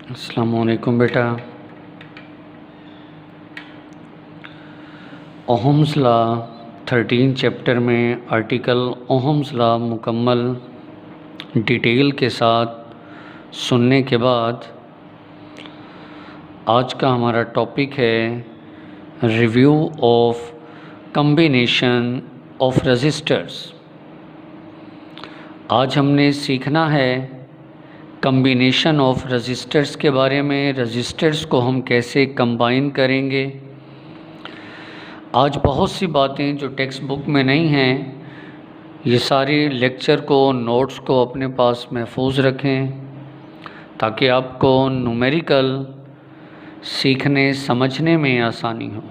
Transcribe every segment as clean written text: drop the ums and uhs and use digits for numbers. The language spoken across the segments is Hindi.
अस्सलामुअलैकुम बेटा। ओहम्स लॉ 13 चैप्टर में आर्टिकल ओहम्स लॉ मुकम्मल डिटेल के साथ सुनने के बाद आज का हमारा टॉपिक है review of combination of resistors. आज हमने सीखना है कॉम्बिनेशन ऑफ रजिस्टर्स के बारे में। रजिस्टर्स को हम कैसे कंबाइन करेंगे। आज बहुत सी बातें जो टेक्स्ट बुक में नहीं हैं, ये सारी लेक्चर को नोट्स को अपने पास महफूज रखें ताकि आपको न्यूमेरिकल सीखने समझने में आसानी हो।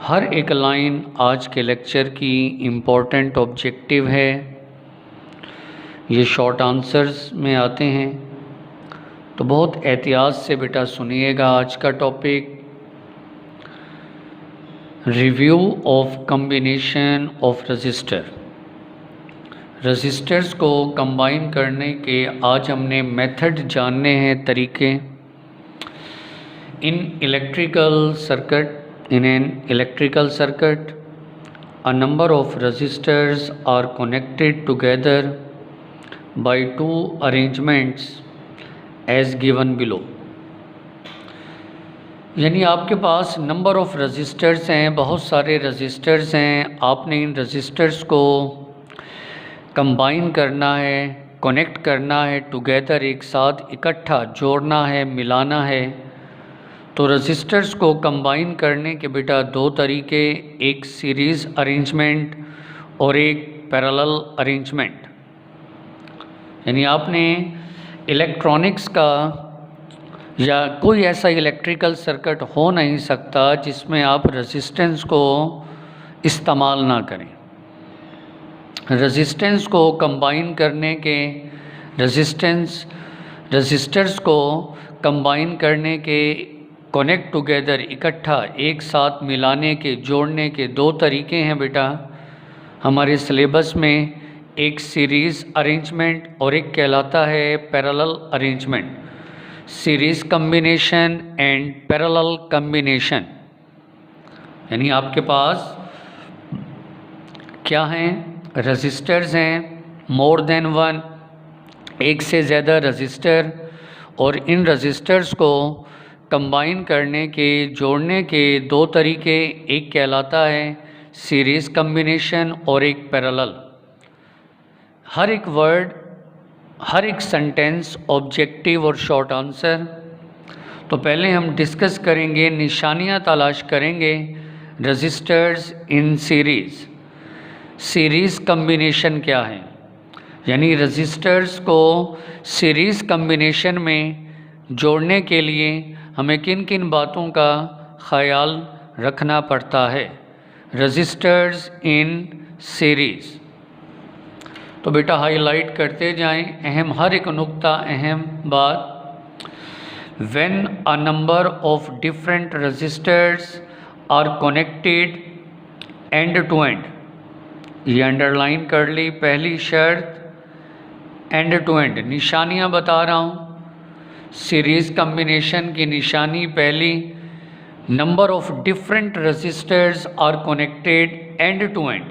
हर एक लाइन आज के लेक्चर की इम्पोर्टेंट ऑब्जेक्टिव है। ये शॉर्ट आंसर्स में आते हैं, तो बहुत एहतियात से बेटा सुनिएगा। आज का topic review of combination of resistor. Resistors को कंबाइन करने के आज हमने मेथड जानने हैं, तरीके। In electrical circuit a number of resistors are connected together by two arrangements as given below। यानी आपके पास नंबर ऑफ़ रजिस्टर्स हैं, बहुत सारे रजिस्टर्स हैं। आपने इन रजिस्टर्स को कंबाइन करना है, कनेक्ट करना है, टुगेदर एक साथ इकट्ठा जोड़ना है, मिलाना है। तो रजिस्टर्स को कंबाइन करने के बेटा दो तरीके, एक सीरीज़ अरेंजमेंट और एक पैरेलल अरेंजमेंट। यानी आपने इलेक्ट्रॉनिक्स का या कोई ऐसा इलेक्ट्रिकल सर्किट हो नहीं सकता जिसमें आप रेजिस्टेंस को इस्तेमाल ना करें। रेजिस्टेंस को कंबाइन करने के रजिस्टर्स को कंबाइन करने के कनेक्ट टुगेदर इकट्ठा एक साथ मिलाने के जोड़ने के दो तरीके हैं बेटा हमारे सिलेबस में। एक सीरीज़ अरेंजमेंट और एक कहलाता है parallel arrangement. Series combination and parallel combination. यानी आपके पास क्या हैं, रजिस्टर्स हैं, मोर देन वन, एक से ज़्यादा रजिस्टर, और इन रजिस्टर्स को कंबाइन करने के जोड़ने के दो तरीके, एक कहलाता है सीरीज़ कॉम्बिनेशन और एक पैरेलल। हर एक वर्ड, हर एक सेंटेंस ऑब्जेक्टिव और शॉर्ट आंसर। तो पहले हम डिस्कस करेंगे, निशानियां तलाश करेंगे रजिस्टर्स इन सीरीज़। सीरीज़ कॉम्बिनेशन क्या है, यानी रजिस्टर्स को सीरीज़ कॉम्बिनेशन में जोड़ने के लिए हमें किन किन बातों का ख्याल रखना पड़ता है। रजिस्टर्स इन सीरीज़। तो बेटा हाईलाइट करते जाएं, अहम हर एक नुक्ता, अहम बात। When a number of different resistors are connected end to end, ये अंडरलाइन कर ली पहली शर्त। एंड टू एंड निशानियां बता रहा हूँ। सीरीज़ कॉम्बिनेशन की निशानी पहली, number of different resistors are connected end to end.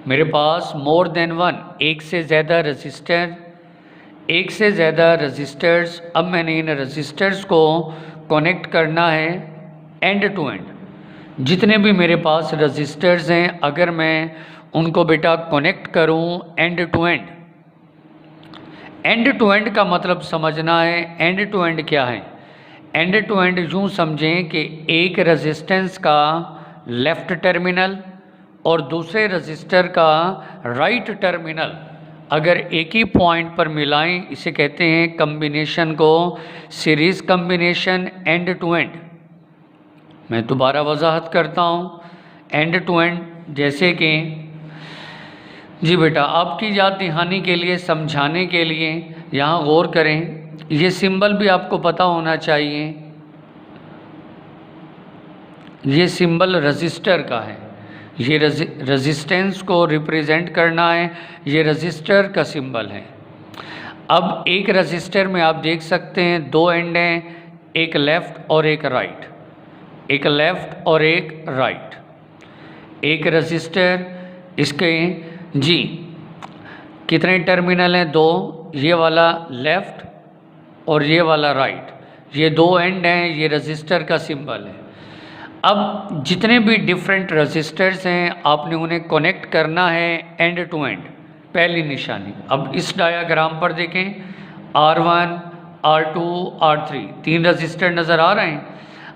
मेरे पास मोर देन वन, एक से ज़्यादा रजिस्टर, एक से ज़्यादा रजिस्टर्स। अब मैंने इन रजिस्टर्स को कनेक्ट करना है एंड टू एंड। जितने भी मेरे पास रजिस्टर्स हैं, अगर मैं उनको बेटा कनेक्ट करूं end to end. End to end का मतलब समझना है। एंड टू एंड क्या है? एंड टू एंड यूँ समझें कि एक रेजिस्टेंस का लेफ़्ट टर्मिनल और दूसरे रजिस्टर का राइट टर्मिनल अगर एक ही पॉइंट पर मिलाएं, इसे कहते हैं कॉम्बिनेशन को series combination end to end. मैं दोबारा वजाहत करता हूँ। एंड टू एंड जैसे कि, जी बेटा आपकी याद दहानी के लिए, समझाने के लिए यहाँ गौर करें। ये सिंबल भी आपको पता होना चाहिए। ये सिंबल रजिस्टर का है, ये रेजिस्टेंस को रिप्रेजेंट करना है, ये रजिस्टर का सिंबल है। अब एक रजिस्टर में आप देख सकते हैं दो एंड हैं, एक लेफ़्ट और एक राइट, एक लेफ़्ट और एक राइट। एक रजिस्टर इसके जी कितने टर्मिनल हैं? दो, ये वाला लेफ़्ट और ये वाला राइट, ये दो एंड हैं, ये रजिस्टर का सिंबल है। अब जितने भी डिफरेंट रजिस्टर्स हैं आपने उन्हें कनेक्ट करना है एंड टू एंड, पहली निशानी। अब इस डायाग्राम पर देखें, R1, R2, R3 तीन रजिस्टर नज़र आ रहे हैं।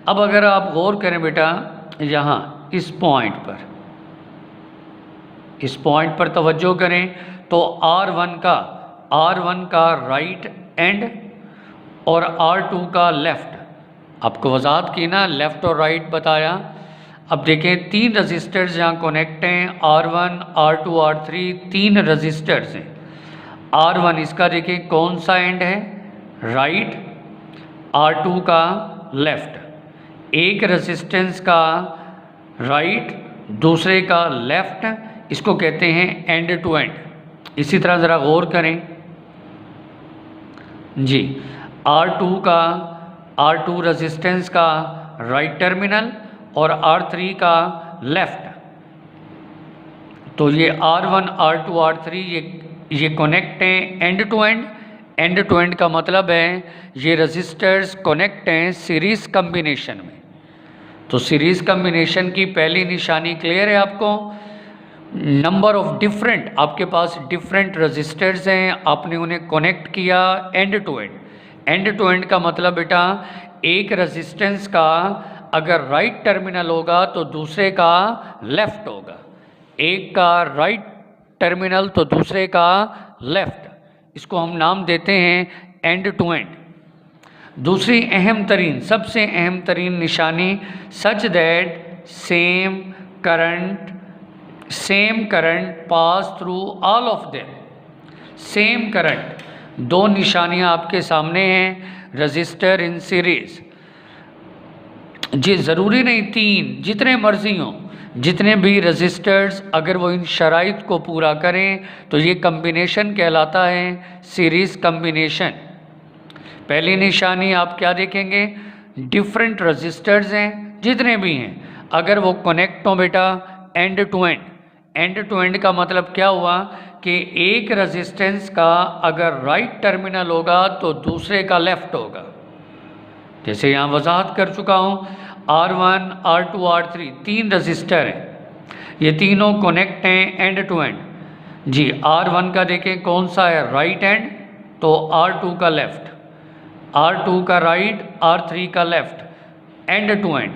अब अगर आप गौर करें बेटा, यहाँ इस पॉइंट पर तवज्जो करें तो R1 का राइट एंड और R2 का लेफ़्ट, आपको वजाहत की ना, लेफ़्ट और राइट बताया। अब देखें तीन रजिस्टर्स यहाँ कनेक्ट हैं, R1, R2, R3 तीन रजिस्टर्स हैं। R1 इसका देखें कौन सा एंड है? राइट, R2 का लेफ़्ट। एक रेजिस्टेंस का राइट, दूसरे का लेफ़्ट, इसको कहते हैं एंड टू एंड। इसी तरह ज़रा गौर करें जी, R2 रेजिस्टेंस का राइट टर्मिनल और R3 का लेफ़्ट। तो ये R1, R2, R3 ये कनेक्ट हैं end to end. End to end का मतलब है ये रजिस्टर्स कनेक्ट हैं सीरीज़ कम्बिनेशन में। तो सीरीज़ कम्बिनेशन की पहली निशानी क्लियर है आपको? नंबर ऑफ डिफरेंट, आपके पास डिफरेंट रजिस्टर्स हैं, आपने उन्हें कनेक्ट किया end to end. End to end का मतलब बेटा एक रेजिस्टेंस का अगर राइट टर्मिनल होगा तो दूसरे का लेफ़्ट होगा, एक का राइट टर्मिनल तो दूसरे का लेफ़्ट, इसको हम नाम देते हैं एंड टू एंड। दूसरी अहम तरीन, सबसे अहम तरीन निशानी, such that same current pass through all of them. Same current, दो निशानियां आपके सामने हैं, रजिस्टर इन सीरीज़। जी ज़रूरी नहीं तीन, जितने मर्जी हों, जितने भी रजिस्टर्स अगर वो इन शराइत को पूरा करें तो ये कम्बिनेशन कहलाता है सीरीज़ कम्बिनेशन। पहली निशानी आप क्या देखेंगे? डिफरेंट रजिस्टर्स हैं, जितने भी हैं, अगर वो कनेक्ट हों बेटा end to end. End to end का मतलब क्या हुआ कि एक रेजिस्टेंस का अगर राइट टर्मिनल होगा तो दूसरे का लेफ़्ट होगा। जैसे यहाँ वजाहत कर चुका हूँ, R1, R2, R3 तीन रजिस्टर हैं, ये तीनों कनेक्ट हैं end to and. Ji R1 का देखें कौन सा है? राइट एंड, तो R2 का लेफ़्ट, R2 का राइट, R3 का लेफ़्ट, एंड टू एंड।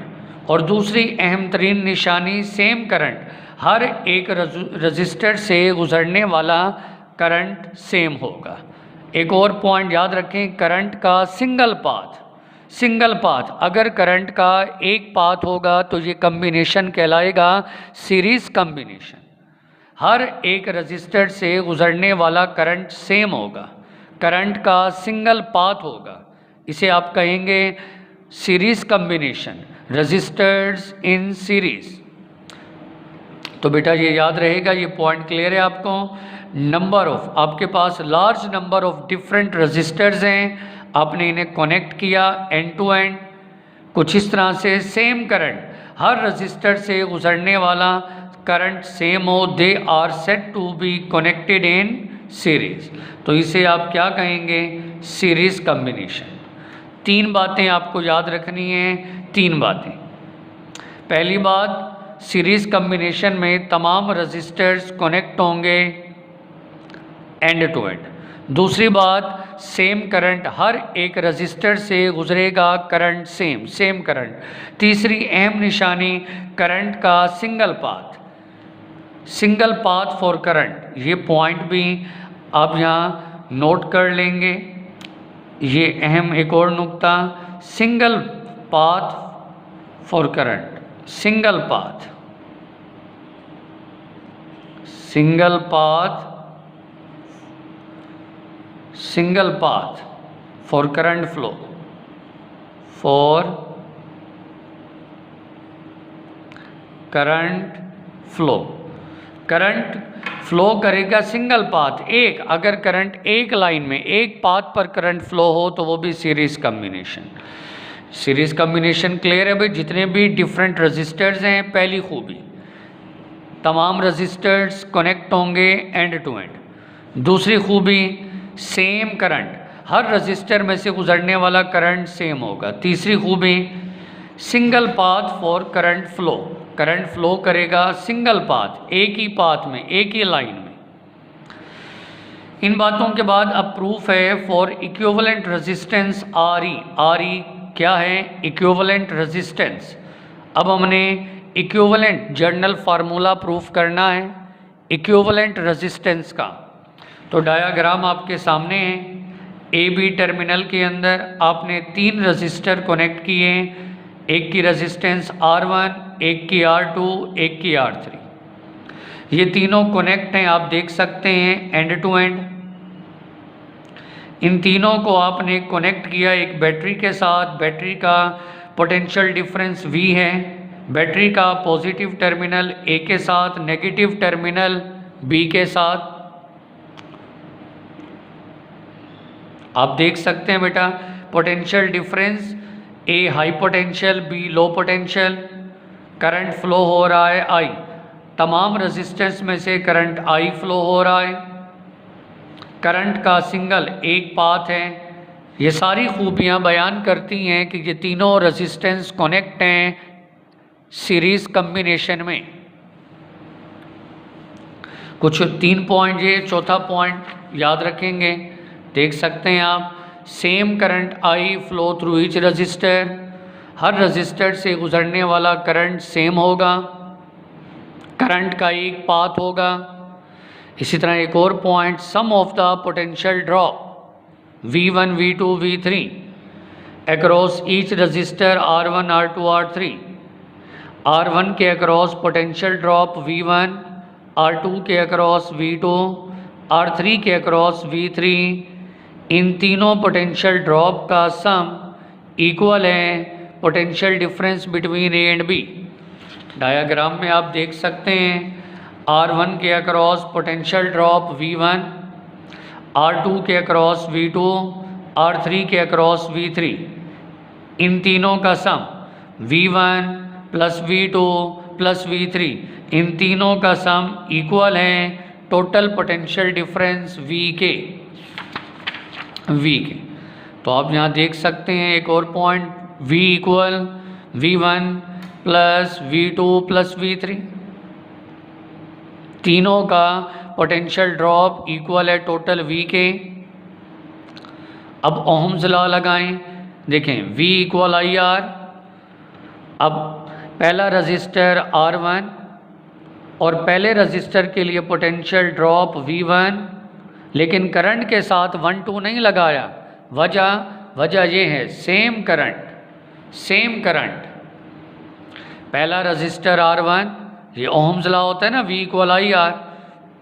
और दूसरी अहम तरीन निशानी सेम करंट, हर एक रजिस्टर से गुजरने वाला करंट सेम होगा। एक और पॉइंट याद रखें, करंट का सिंगल पाथ, अगर करंट का एक पाथ होगा तो ये कम्बिनेशन कहलाएगा सीरीज़ कम्बिनेशन। हर एक रजिस्टर से गुजरने वाला करंट सेम होगा, करंट का सिंगल पाथ होगा, इसे आप कहेंगे सीरीज़ कम्बिनेशन, रजिस्टर्स इन सीरीज़। तो बेटा ये याद रहेगा, ये पॉइंट क्लियर है आपको? नंबर ऑफ, आपके पास large number of different resistors हैं, आपने इन्हें कनेक्ट किया एंड टू एंड कुछ इस तरह से। सेम करंट, हर रजिस्टर से गुजरने वाला करंट सेम हो, they are said to be connected in series, तो इसे आप क्या कहेंगे? Series combination. तीन बातें आपको याद रखनी हैं, तीन बातें। पहली बात, सीरीज़ कम्बिनेशन में तमाम रजिस्टर्स कनेक्ट होंगे एंड टू एंड। दूसरी बात, सेम करंट, हर एक रजिस्टर से गुजरेगा करंट सेम करंट। तीसरी अहम निशानी, करंट का सिंगल पाथ फॉर करंट। ये पॉइंट भी आप यहाँ नोट कर लेंगे, ये अहम एक और नुक्ता, single path for current, single path for current flow, current flow करेगा सिंगल पाथ, एक, अगर करंट एक लाइन में एक पाथ पर करंट फ्लो हो तो वो भी series combination. Series combination clear है भाई। जितने भी डिफरेंट रजिस्टर्स हैं, पहली खूबी तमाम रजिस्टर्स कनेक्ट होंगे एंड टू एंड। दूसरी खूबी सेम करंट, हर रजिस्टर में से गुजरने वाला करंट सेम होगा। तीसरी खूबी single path for current flow, current flow करेगा सिंगल पाथ, एक ही पाथ में, एक ही लाइन में। इन बातों के बाद अब प्रूफ है for equivalent resistance R E. R E क्या है? Equivalent resistance. अब हमने इक्विवेलेंट जर्नल फार्मूला प्रूफ करना है इक्विवेलेंट रेजिस्टेंस का। तो डायाग्राम आपके सामने है। ए बी टर्मिनल के अंदर आपने 3 रजिस्टर कनेक्ट किए, एक की रेजिस्टेंस R1, एक की R2, एक की R3। ये तीनों कनेक्ट हैं, आप देख सकते हैं एंड टू एंड। इन तीनों को आपने कनेक्ट किया एक बैटरी के साथ। बैटरी का पोटेंशियल डिफरेंस V है। बैटरी का पॉजिटिव टर्मिनल A के साथ, नेगेटिव टर्मिनल B के साथ। आप देख सकते हैं बेटा potential difference, A high potential, B low potential. Current flow हो रहा है I, तमाम रेजिस्टेंस में से करंट I फ्लो हो रहा है। करंट का सिंगल एक पाथ है। ये सारी खूबियां बयान करती हैं कि ये तीनों रेजिस्टेंस कनेक्ट हैं सीरीज कम्बिनेशन में। कुछ 3 पॉइंट, ये चौथा पॉइंट याद रखेंगे। देख सकते हैं आप, same current I flow through each resistor, her register से गुजरने वाला करंट सेम होगा, करंट का एक पाथ होगा। इसी तरह एक और point, sum of the potential drop V1, V2, V3 across each resistor R1, R2, R3। R1 के across potential drop V1, R2 के अक्रॉस V2, R3 के अक्रॉस V3। इन तीनों पोटेंशियल ड्रॉप का सम इक्वल है potential difference between A and B। Diagram में आप देख सकते हैं R1 के across potential drop V1, R2 के अक्रॉस V2, R3 के अक्रॉस V3। इन तीनों का सम V1 plus V2 plus V3, इन तीनों का सम इक्वल है टोटल पोटेंशियल डिफरेंस V के। तो आप यहाँ देख सकते हैं एक और point, V equal V1 plus V2 plus V3। तीनों का पोटेंशियल ड्रॉप इक्वल है टोटल V के। अब ओहम्स लॉ लगाएं। देखें V इक्वल IR। अब पहला रजिस्टर R1 और पहले रजिस्टर के लिए पोटेंशियल ड्रॉप V1, लेकिन करंट के साथ 1, 2 नहीं लगाया। वजह ये है सेम करंट। पहला रजिस्टर R1, ये ओहम्स लॉ होता है ना, V इक्वल IR,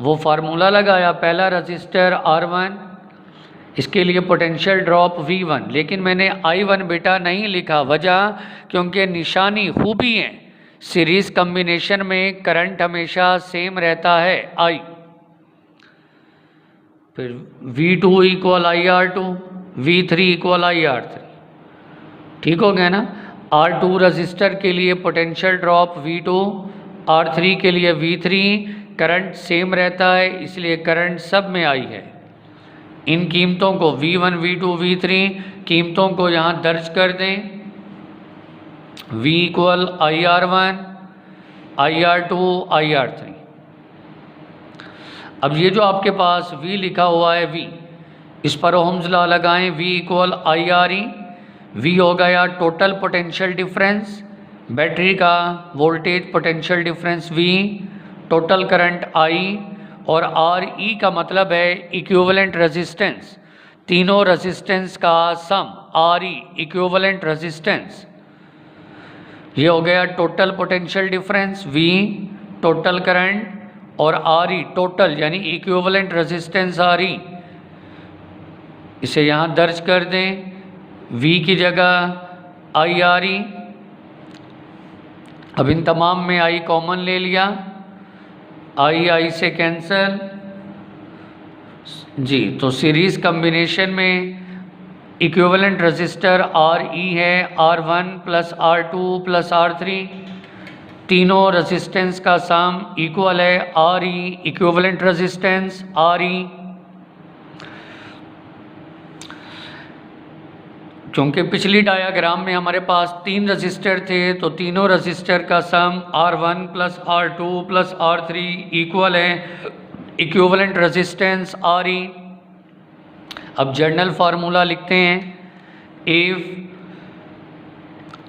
वो फार्मूला लगाया। पहला रजिस्टर R1, इसके लिए पोटेंशियल ड्रॉप V1, लेकिन मैंने I1 बेटा नहीं लिखा। वजह क्योंकि निशानी खूबी है, सीरीज कम्बिनेशन में करंट हमेशा सेम रहता है I। फिर V2 equal IR2, V3 equal IR3। ठीक हो गया ना। R2 रजिस्टर के लिए पोटेंशियल ड्रॉप V2, R3 के लिए V3, करंट सेम रहता है इसलिए करंट सब में I है। इन कीमतों को V1, V2, V3 कीमतों को यहाँ दर्ज कर दें। V equal IR1, IR2, IR3। अब ये जो आपके पास V लिखा हुआ है V, इस पर ओहम्स लॉ लगाएं। V equal IRE। V हो गया टोटल पोटेंशियल डिफरेंस, बैटरी का voltage potential difference V, total current I, और RE का मतलब है इक्विवेलेंट रेजिस्टेंस, तीनों रेजिस्टेंस का सम RE इक्विवेलेंट रेजिस्टेंस। ये हो गया total potential difference V, total current, और RE टोटल यानी इक्विवेलेंट रेजिस्टेंस RE। इसे यहाँ दर्ज कर दें, V की जगह IRE। अब इन तमाम में I कॉमन ले लिया, आई से कैंसल जी। तो सीरीज कम्बिनेशन में इक्विवेलेंट रजिस्टर आर ई है, R1 plus R2 plus R3, तीनों रेजिस्टेंस का सम इक्वल है R E, equivalent resistance R E. क्योंकि पिछली डायाग्राम में हमारे पास 3 रजिस्टर थे, तो तीनों रजिस्टर का sum R1 plus R2 plus R3 equal है इक्विवेलेंट रेजिस्टेंस RE। अब जर्नल फार्मूला लिखते हैं, if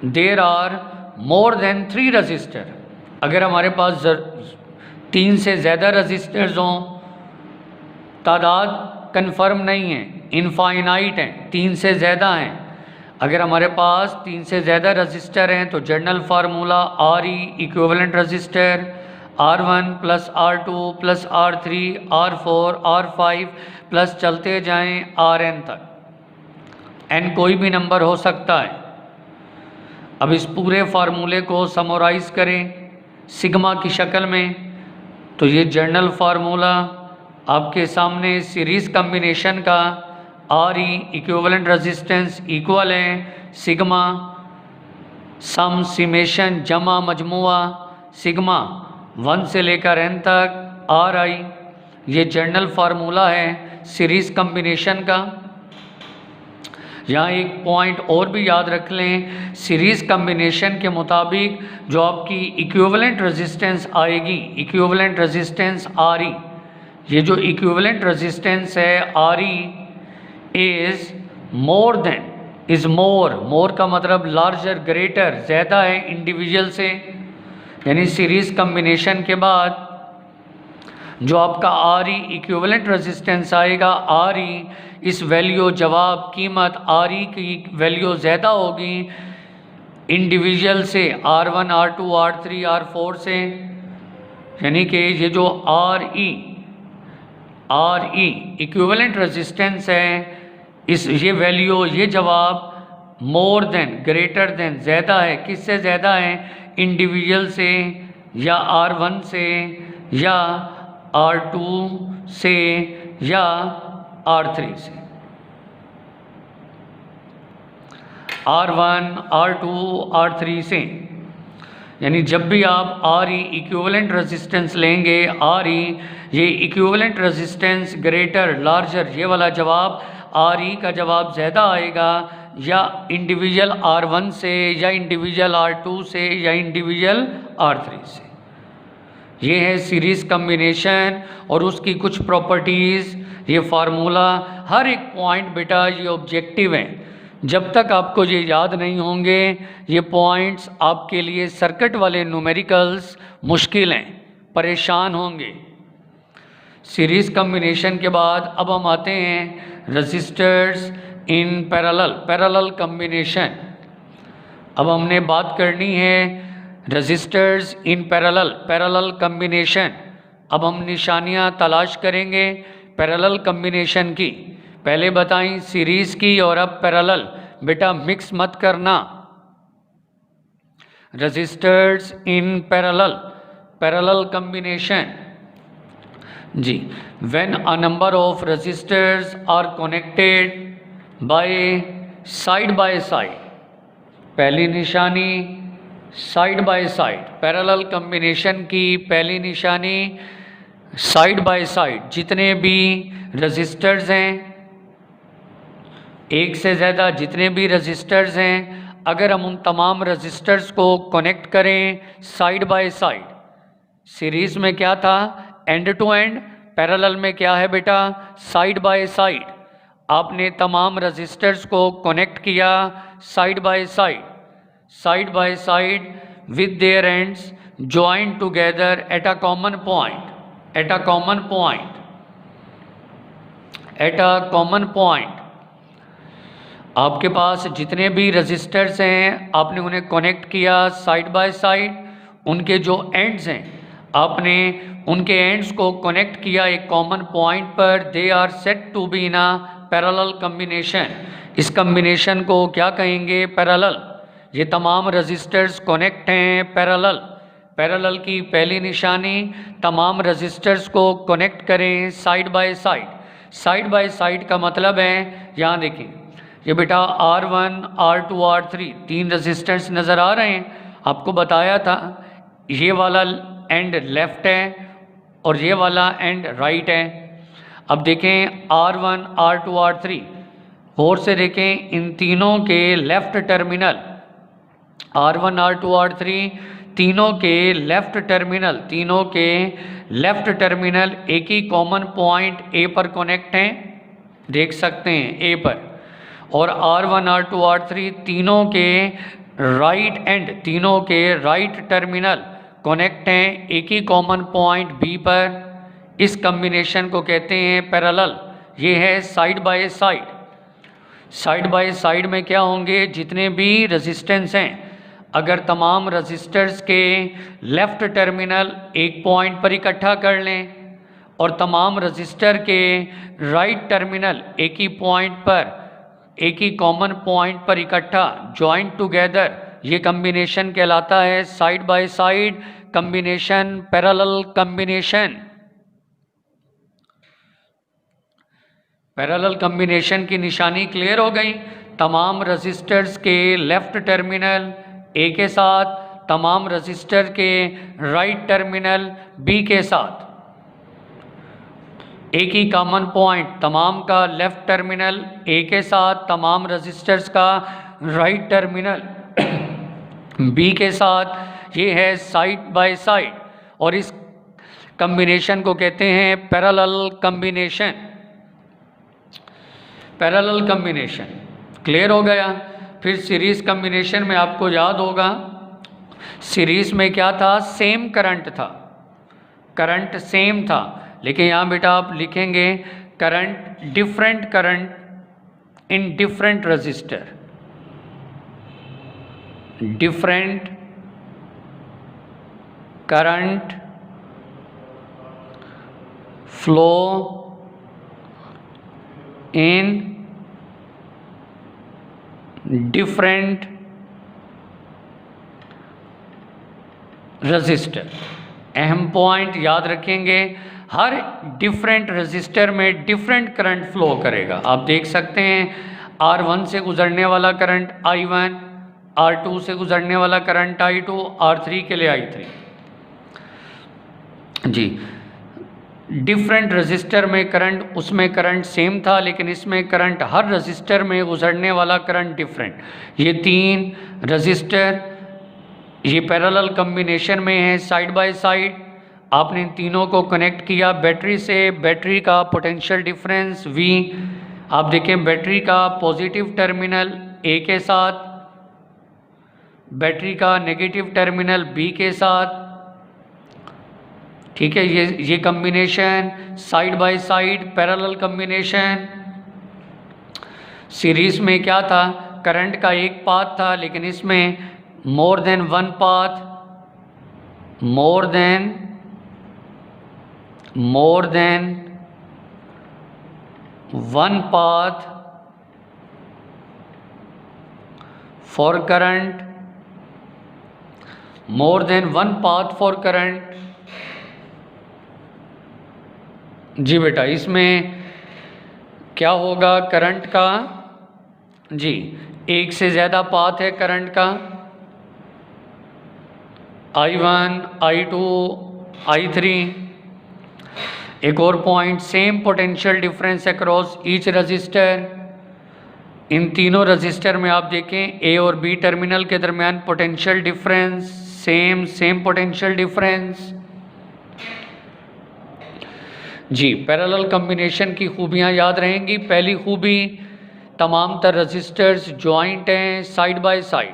there are more than 3 resistor, अगर हमारे पास 3 से ज़्यादा रजिस्टर्स हों, तादाद कन्फर्म नहीं है, इनफाइनाइट है, 3 से ज़्यादा हैं, अगर हमारे पास 3 से ज़्यादा रजिस्टर हैं तो journal formula RE equivalent register R1 plus R2 plus R3 R4 R5 plus चलते जाएं Rn तक, n कोई भी नंबर हो सकता है। अब इस पूरे फार्मूले को समराइज करें सिग्मा की शक्ल में, तो ये जर्नल फार्मूला आपके सामने सीरीज़ कम्बिनेशन का RE इक्विवेलेंट रेजिस्टेंस इक्वल है सिग्मा सम सिमेशन जमा मजमुआ सिग्मा 1 से लेकर n तक RI। ये जर्नल फार्मूला है सीरीज़ कम्बिनेशन का। यहाँ एक पॉइंट और भी याद रख लें, सीरीज़ कम्बिनेशन के मुताबिक जो आपकी इक्विवेलेंट रेजिस्टेंस आएगी, इक्विवेलेंट रेजिस्टेंस RE, ये जो इक्विवेलेंट रेजिस्टेंस है RE is more than, is more का मतलब लार्जर, ग्रेटर, ज़्यादा है इंडिविजुअल से, यानी सीरीज़ कम्बिनेशन के बाद जो आपका RE इक्विवेलेंट रेजिस्टेंस आएगा RE, इस वैल्यू जवाब कीमत RE की वैल्यू ज़्यादा होगी इंडिविजुअल से, R1 R2 R3 R4 से, यानी कि ये जो RE इक्विवेलेंट रेजिस्टेंस है, इस ये वैल्यू, ये जवाब मोर देन, ग्रेटर देन, ज़्यादा है, किससे ज़्यादा है, इंडिविजुअल से या R1 से या R2 से या R3 से। R1 R2 R3 से, यानी जब भी आप RE इक्विवेलेंट रेजिस्टेंस लेंगे RE, ये इक्विवेलेंट रेजिस्टेंस ग्रेटर, लार्जर, ये वाला जवाब RE का जवाब ज़्यादा आएगा या इंडिविजुअल R1 से या इंडिविजुअल R2 से या इंडिविजुअल R3 से। ये है सीरीज़ कम्बिनेशन और उसकी कुछ प्रॉपर्टीज़, ये फार्मूला, हर एक पॉइंट बेटा ये ऑब्जेक्टिव हैं। जब तक आपको ये याद नहीं होंगे ये पॉइंट्स, आपके लिए सर्किट वाले न्यूमेरिकल्स मुश्किल हैं, परेशान होंगे। सीरीज़ कम्बिनेशन के बाद अब हम आते हैं रजिस्टर्स इन पैरेलल कम्बिनेशन। अब हमने बात करनी है रजिस्टर्स इन पैरेलल कम्बिनेशन। अब हम निशानियाँ तलाश करेंगे पैरेलल कम्बिनेशन की। पहले बताएं सीरीज़ की और अब पैरेलल, बेटा मिक्स मत करना। रजिस्टर्स इन पैरेलल कम्बिनेशन जी, when a number of resistors are connected by side, पहली निशानी side by side, parallel combination की पहली निशानी साइड बाय साइड, जितने भी रजिस्टर्स हैं, एक से ज़्यादा जितने भी रजिस्टर्स हैं, अगर हम उन तमाम रजिस्टर्स को कनेक्ट करें साइड बाय साइड, सीरीज़ में क्या था एंड टू एंड, पैरेलल में क्या है बेटा साइड बाय साइड। आपने तमाम रजिस्टर्स को कनेक्ट किया side by side with their ends joint together at a common point. आपके पास जितने भी रजिस्टर्स हैं आपने उन्हें कनेक्ट किया साइड बाय साइड, उनके जो एंड्स हैं आपने उनके एंड्स को कनेक्ट किया एक कॉमन पॉइंट पर। They are set to be in a parallel combination. इस कम्बिनेशन को क्या कहेंगे पैरेलल। ये तमाम रजिस्टर्स कनेक्ट हैं पैरेलल पैरेलल की पहली निशानी, तमाम रजिस्टर्स को कनेक्ट करें side by side. Side by side का मतलब है, यहाँ देखिए ये बेटा R1, R2, R3 तीन रजिस्टर्स नज़र आ रहे हैं। आपको बताया था ये वाला एंड लेफ़्ट है और ये वाला एंड राइट है। अब देखें R1, R2, R3 गौर से देखें, इन तीनों के left terminal R1, R2, R3 तीनों के लेफ़्ट टर्मिनल एक ही कॉमन पॉइंट A पर कनेक्ट हैं, देख सकते हैं A पर। और R1, R2, R3 तीनों के राइट टर्मिनल कनेक्ट हैं एक ही कॉमन पॉइंट B पर। इस कम्बिनेशन को कहते हैं पैरेलल। ये है side by side. Side by side में क्या होंगे, जितने भी रेजिस्टेंस हैं, अगर तमाम रजिस्टर्स के लेफ़्ट टर्मिनल एक पॉइंट पर इकट्ठा कर लें और तमाम रजिस्टर के राइट टर्मिनल एक ही पॉइंट पर, एक ही कॉमन पॉइंट पर इकट्ठा जॉइंट टुगेदर, ये कम्बिनेशन कहलाता है side by side combination, parallel combination. Parallel combination की निशानी क्लियर हो गई। तमाम रजिस्टर्स के लेफ़्ट टर्मिनल A के साथ, तमाम रजिस्टर के राइट टर्मिनल B के साथ, एक ही कॉमन पॉइंट, तमाम का लेफ़्ट टर्मिनल A के साथ, तमाम रजिस्टर्स का राइट टर्मिनल B के साथ। ये है साइड बाय साइड और इस कम्बिनेशन को कहते हैं parallel combination. Parallel combination clear हो गया। फिर सीरीज़ कम्बिनेशन में आपको याद होगा, सीरीज़ में क्या था, सेम करंट था, करंट सेम था, लेकिन यहाँ बेटा आप लिखेंगे different current in different register, different current flow in different register. अहम पॉइंट याद रखेंगे, हर डिफरेंट रजिस्टर में डिफरेंट करंट फ्लो करेगा। आप देख सकते हैं R1 से गुजरने वाला करंट I1, R2 से गुजरने वाला करंट I2, R3 के लिए I3। जी, डिफरेंट रजिस्टर में करंट, उसमें करंट सेम था, लेकिन इसमें करंट, हर रजिस्टर में गुजरने वाला करंट डिफरेंट। ये तीन रजिस्टर ये पैरेलल कम्बिनेशन में है साइड बाय साइड। आपने इन तीनों को कनेक्ट किया बैटरी से, बैटरी का पोटेंशियल डिफरेंस V, आप देखें बैटरी का पॉजिटिव टर्मिनल A के साथ, बैटरी का नेगेटिव टर्मिनल B के साथ। ठीक है, ये combination side by side parallel combination. Series में क्या था, करंट का एक पाथ था, लेकिन इसमें more than one path, more than one path for current, more than one path for current. जी बेटा, इसमें क्या होगा, करंट का, जी एक से ज़्यादा पाथ है करंट का, I1, I2, I3। एक और point, same potential difference across each resistor. इन तीनों रजिस्टर में आप देखें A और B टर्मिनल के दरमियान potential difference same potential difference. जी, पैरेलल कम्बिनेशन की खूबियाँ याद रहेंगी। पहली खूबी, तमाम तर रजिस्टर्स जॉइंट हैं side by side.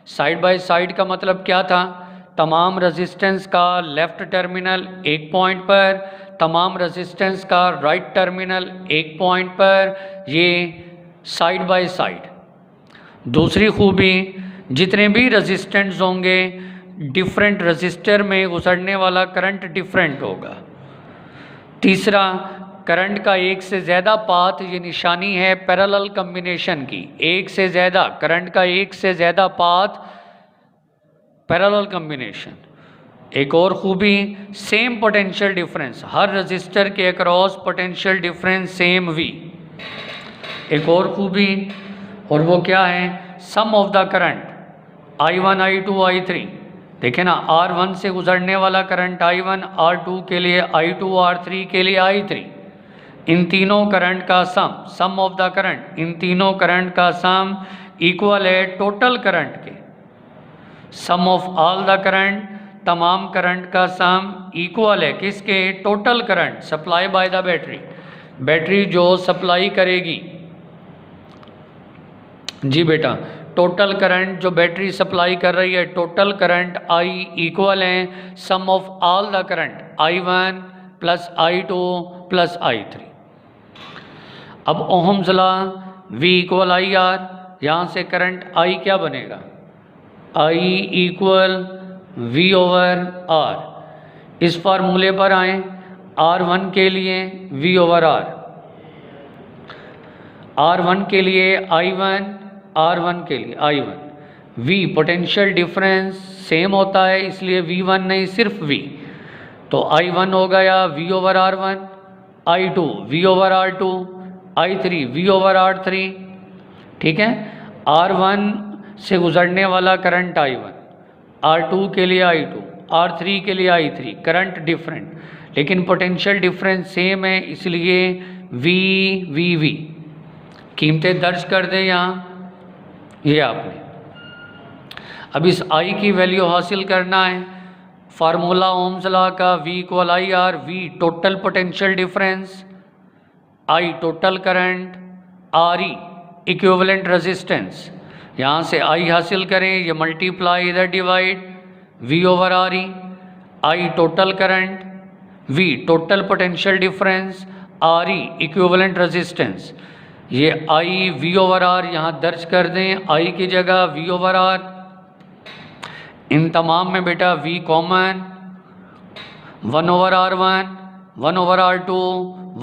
Side by side का मतलब क्या था, तमाम रेजिस्टेंस का लेफ़्ट टर्मिनल एक पॉइंट पर, तमाम रेजिस्टेंस का राइट टर्मिनल एक पॉइंट पर, ये साइड बाय साइड। दूसरी खूबी, जितने भी रेजिस्टेंस होंगे डिफरेंट रजिस्टर में गुजरने वाला करंट डिफरेंट होगा। तीसरा, करंट का एक से ज़्यादा पाथ, ये निशानी है पैरेलल कम्बिनेशन की। एक से ज़्यादा, करंट का एक से ज़्यादा पाथ पैरेलल कम्बिनेशन। एक और खूबी, सेम पोटेंशियल डिफरेंस, हर रजिस्टर के across potential difference same V। एक और खूबी, और वो क्या है, sum of the current I1 I2 I3। देखें ना, R1 से गुजरने वाला करंट I1, R2 के लिए I2, R3 के लिए I3, इन तीनों करंट का सम ऑफ द करंट, इन तीनों करंट का सम इक्वल है टोटल करंट के। Sum of all the current, तमाम करंट का सम इक्वल है किसके, total current supply by the battery, battery जो सप्लाई करेगी। जी बेटा, टोटल करंट जो बैटरी सप्लाई कर रही है, टोटल करंट I इक्वल है sum of all the current I1 plus I2 plus I3। अब Ohm's law V equal IR, यहाँ से करंट I क्या बनेगा, I equal V over R। इस फार्मूले पर आए, R1 के लिए V ओवर R, R1 के लिए I1, R1 के लिए I1। V potential difference same होता है, इसलिए V1 नहीं सिर्फ V, तो I1 हो गया V over R1, I2 V over R2, I3 V over R3। ठीक है, R1 से गुजरने वाला करंट I1, R2 के लिए I2, R3 के लिए I3, करंट डिफरेंट लेकिन पोटेंशियल डिफरेंस सेम है, इसलिए V कीमतें दर्ज कर दें यहाँ, ये आपने। अब इस I की वैल्यू हासिल करना है, फार्मूला ओम्स लॉ का V equal IR, V total potential difference, I total current, RE equivalent resistance. यहाँ से I हासिल करें, ये मल्टीप्लाई इधर divide, V over RE, I total current, V total potential difference, RE equivalent resistance. ये I V ओवर R यहाँ दर्ज कर दें, I की जगह V ओवर R। इन तमाम में बेटा V common, 1 over R1, 1 over R2,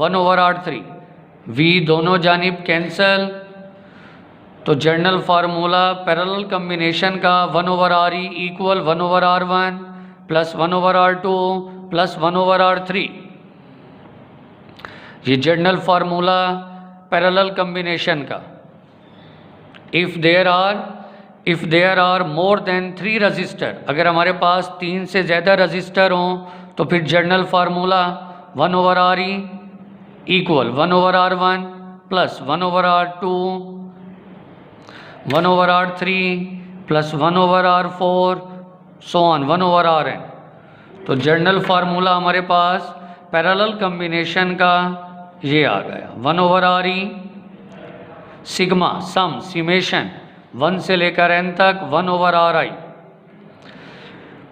1 over R3, V दोनों जानिब कैंसल। तो जर्नल फार्मूला पैरेलल कम्बिनेशन का 1 over RE equal 1 over R1 plus 1 over R2 plus 1 over R3। ये जर्नल फार्मूला पैरेलल कम्बिनेशन का। If there are more than 3 resistor, अगर हमारे पास 3 से ज़्यादा रजिस्टर हों तो फिर journal formula 1 over RE equal 1 over R1 plus 1 over R2, 1 over R3 plus 1 over R4 so on 1 over Rn। तो जर्नल फार्मूला हमारे पास पैरेलल कम्बिनेशन का ये आ गया, 1 ओवर RE सिग्मा सम सिमेशन 1 से लेकर n तक 1 ओवर RI।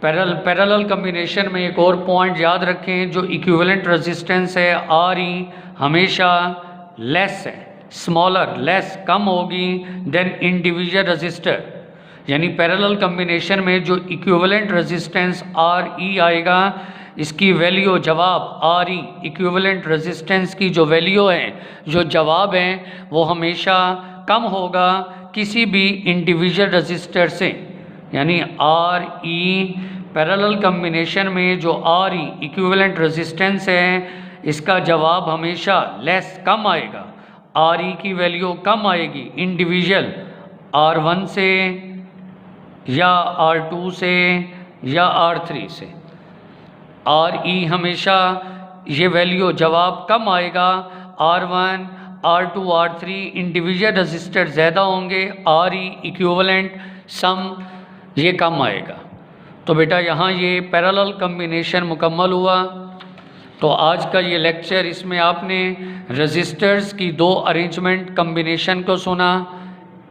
पैरेलल कम्बिनेशन में एक और पॉइंट याद रखें, जो इक्विवेलेंट रेजिस्टेंस है RE हमेशा लेस है, स्मॉलर लेस कम होगी देन इंडिविजुअल रजिस्टर। यानी पैरेलल कम्बिनेशन में जो इक्विवेलेंट रेजिस्टेंस RE आएगा, इसकी वैल्यू जवाब RE इक्विवेलेंट रेजिस्टेंस की जो वैल्यू है, जो जवाब है, वो हमेशा कम होगा किसी भी इंडिविजुअल रजिस्टर से। यानी RE पैरेलल कम्बिनेशन में जो RE इक्विवेलेंट रेजिस्टेंस है, इसका जवाब हमेशा लेस कम आएगा, RE की वैल्यू कम आएगी इंडिविजुअल R1 से या R2 से या R3 से। RE हमेशा ये वैल्यू जवाब कम आएगा, R1, R2, R3 individual register ज़्यादा होंगे, RE इक्विवेलेंट सम ये कम आएगा। तो बेटा यहाँ ये पैरेलल कम्बिनेशन मुकम्मल हुआ। तो आज का ये लेक्चर, इसमें आपने रजिस्टर्स की 2 अरेंजमेंट कम्बिनेशन को सुना,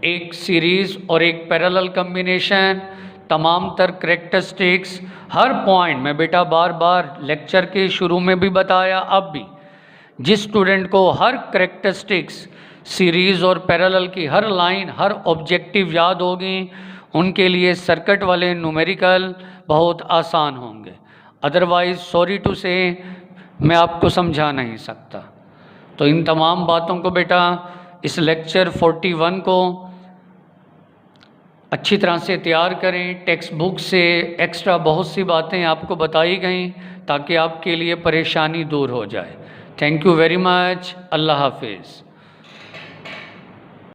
एक सीरीज़ और एक पैरेलल कम्बिनेशन, तमाम तर करेक्टरिस्टिक्स, हर पॉइंट में बेटा बार बार लेक्चर के शुरू में भी बताया, अब भी जिस स्टूडेंट को हर करेक्टरिस्टिक्स सीरीज़ और पैरेलल की हर लाइन, हर ऑब्जेक्टिव याद होगी, उनके लिए सर्किट वाले न्यूमेरिकल बहुत आसान होंगे। अदरवाइज़ सॉरी टू से मैं आपको समझा नहीं सकता। तो इन तमाम बातों को बेटा इस लेक्चर 41 को अच्छी तरह से तैयार करें। टेक्स्ट बुक से एक्स्ट्रा बहुत सी बातें आपको बताई गई ताकि आपके लिए परेशानी दूर हो जाए। Thank you very much. अल्लाह हाफिज़।